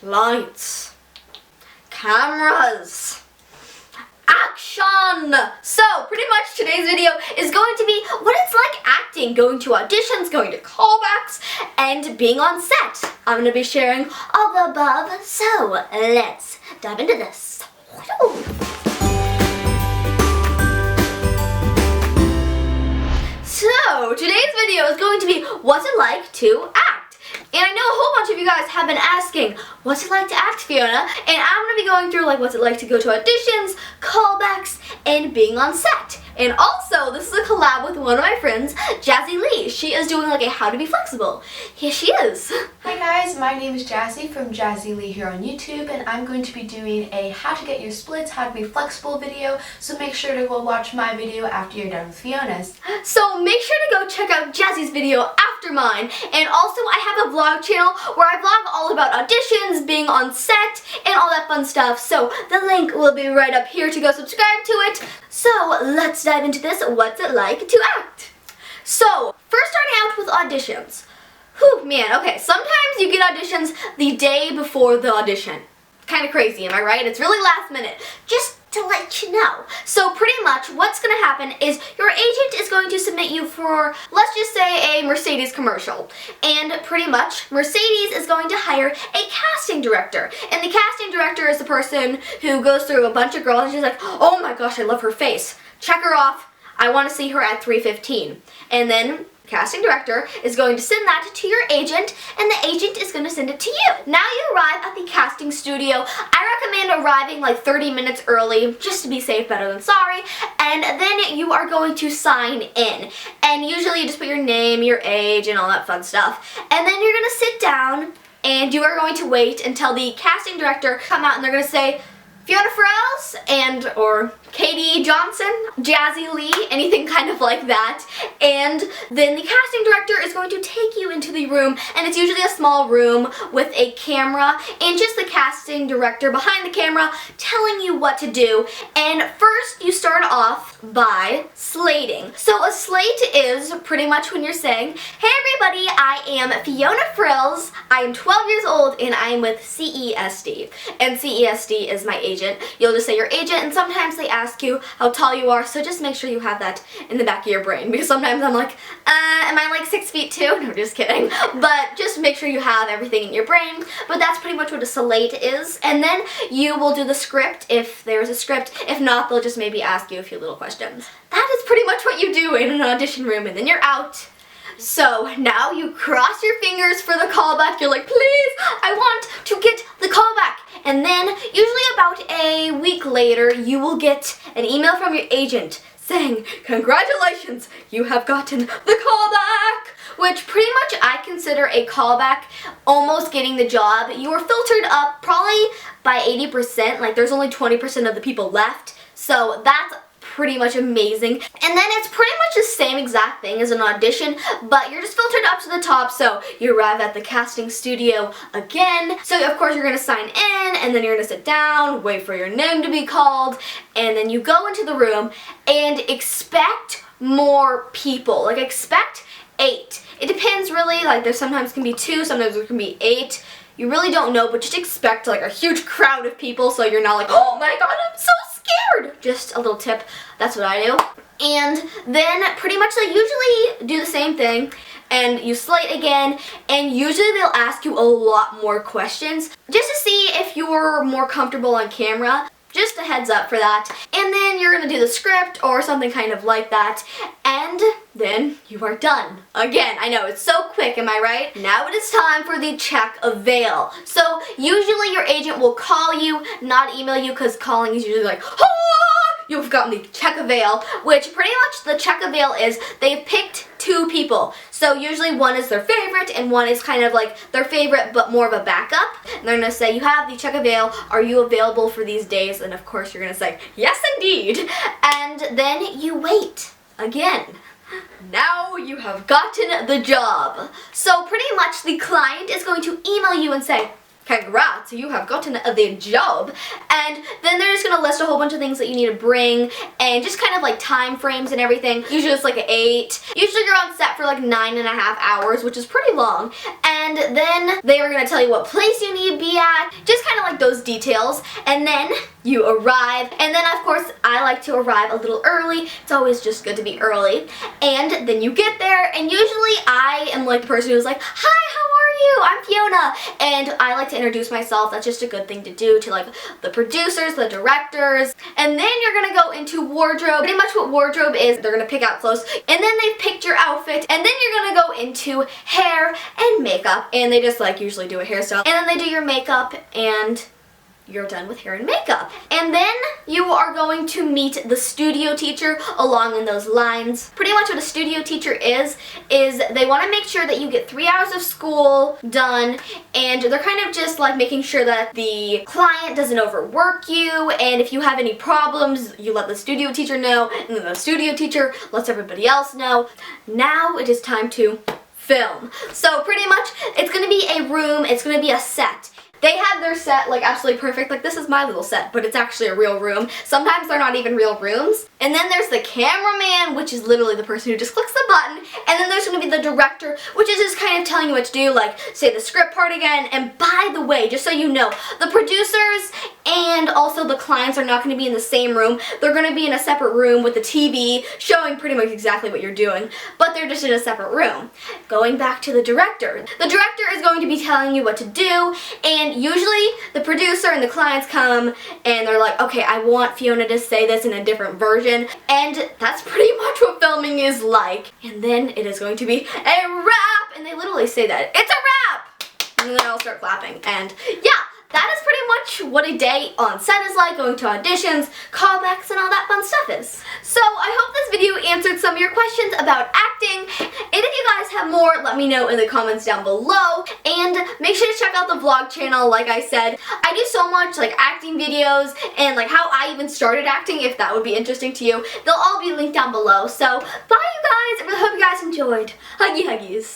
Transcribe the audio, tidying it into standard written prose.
lights, cameras, action! So pretty much today's video is going to be what it's like acting, going to auditions, going to callbacks, and being on set. I'm going to be sharing all the above, so let's dive into this. So today's video is going to be what's it like to act. And I know a whole bunch of you guys have been asking, what's it like to act, Fiona? And I'm going to be going through like what's it like to go to auditions, callbacks, and being on set. And also, this is a collab with one of my friends, Jazzy Lee. She is doing like a How to Be Flexible. Here she is. Hi guys, my name is Jazzy from Jazzy Lee here on YouTube, and I'm going to be doing a How to Get Your Splits, How to Be Flexible video, so make sure to go watch my video after you're done with Fiona's. So make sure to go check out Jazzy's video after mine. And also, I have a vlog channel where I vlog all about auditions, being on set, and all that fun stuff. So the link will be right up here to go subscribe to it. So let's dive into this. What's it like to act? So first, starting out with auditions. Whew, man, okay, sometimes you get auditions the day before the audition. Kind of crazy, am I right? It's really last minute. Just to let you know. So pretty much what's going to happen is your agent is going to submit you for, let's just say, a Mercedes commercial. And pretty much Mercedes is going to hire a casting director. And the casting director is the person who goes through a bunch of girls and she's like, oh my gosh, I love her face. Check her off. I want to see her at 3:15. And then casting director is going to send that to your agent, and the agent is going to send it to you. Now you arrive at the casting studio. I recommend arriving like 30 minutes early, just to be safe, better than sorry. And then you are going to sign in. And usually you just put your name, your age, and all that fun stuff. And then you're going to sit down, and you are going to wait until the casting director come out, and they're going to say, Fiona Frills, and or Katie Johnson, Jazzy Lee, anything kind of like that. And then the casting director is going to take you into the room, and it's usually a small room with a camera and just the casting director behind the camera telling you what to do. And first you start off by slating. So a slate is pretty much when you're saying, hey everybody, I am Fiona Frills, I am 12 years old, and I am with CESD. And CESD is my agent. You'll just say your agent, and sometimes they ask you how tall you are, so just make sure you have that in the back of your brain, because sometimes I'm like, am I like 6 feet 2? No, just kidding. But just make sure you have everything in your brain. But that's pretty much what a slate is. And then you will do the script if there's a script. If not, they'll just maybe ask you a few little questions. That is pretty much what you do in an audition room, and then you're out. So now you cross your fingers for the callback. You're like, please, I want to get the callback. And then usually about a week later, you will get an email from your agent saying, congratulations, you have gotten the callback. Which pretty much I consider a callback almost getting the job. You are filtered up probably by 80%. Like there's only 20% of the people left. So that's pretty much amazing. And then it's pretty much the same exact thing as an audition, but you're just filtered up to the top. So you arrive at the casting studio again. So of course you're going to sign in, and then you're going to sit down, wait for your name to be called, and then you go into the room and expect more people. Like expect 8. It depends really, like there sometimes can be 2, sometimes there can be 8. You really don't know, but just expect like a huge crowd of people so you're not like, oh my god, I'm so scared. Just a little tip, that's what I do. And then pretty much they usually do the same thing, and you slate again, and usually they'll ask you a lot more questions just to see if you're more comfortable on camera. Just a heads up for that. And then you're going to do the script or something kind of like that. And then you are done. Again, I know, it's so quick, am I right? Now it is time for the check avail. So usually your agent will call you, not email you, because calling is usually like, oh, you've gotten the check avail, which pretty much the check avail is they've picked 2 people. So usually one is their favorite and one is kind of like their favorite but more of a backup. And they're going to say, you have the check avail, are you available for these days? And of course you're going to say, yes indeed. And then you wait again. Now you have gotten the job. So pretty much the client is going to email you and say, congrats, you have gotten the job. And then they're just gonna list a whole bunch of things that you need to bring and just kind of like time frames and everything. Usually it's like 8. Usually you're on set for like 9.5 hours, which is pretty long. And then they are gonna tell you what place you need to be at, just kind of like those details. And then you arrive, and then of course I like to arrive a little early. It's always just good to be early. And then you get there, and usually I am like the person who's like, hi, how are you? I'm Fiona. And I like to introduce myself. That's just a good thing to do to like the producers, the directors. And then you're gonna go into wardrobe. Pretty much what wardrobe is, they're gonna pick out clothes, and then they've picked your outfit, and then you're gonna go into hair and makeup, and they just like usually do a hairstyle, and then they do your makeup, and you're done with hair and makeup. And then you are going to meet the studio teacher along in those lines. Pretty much what a studio teacher is they want to make sure that you get 3 hours of school done, and they're kind of just like making sure that the client doesn't overwork you, and if you have any problems, you let the studio teacher know, and then the studio teacher lets everybody else know. Now it is time to film. So pretty much it's going to be a room, it's going to be a set. They have their set like absolutely perfect. Like this is my little set, but it's actually a real room. Sometimes they're not even real rooms. And then there's the cameraman, which is literally the person who just clicks the button. And then there's going to be the director, which is just kind of telling you what to do, like say the script part again. And by the way, just so you know, the producers and also the clients are not going to be in the same room. They're going to be in a separate room with the TV showing pretty much exactly what you're doing, but they're just in a separate room. Going back to the director is going to be telling you what to do, and usually the producer and the clients come and they're like, okay, I want Fiona to say this in a different version, and that's pretty much what filming is like. And then it is going to be a wrap, and they literally say that, it's a wrap! And then they all start clapping, and yeah. That is pretty much what a day on set is like, going to auditions, callbacks, and all that fun stuff is. So I hope this video answered some of your questions about acting, and if you guys have more, let me know in the comments down below, and make sure to check out the vlog channel. Like I said, I do so much like acting videos and like how I even started acting, if that would be interesting to you. They'll all be linked down below. So bye you guys, I really hope you guys enjoyed. Huggy huggies.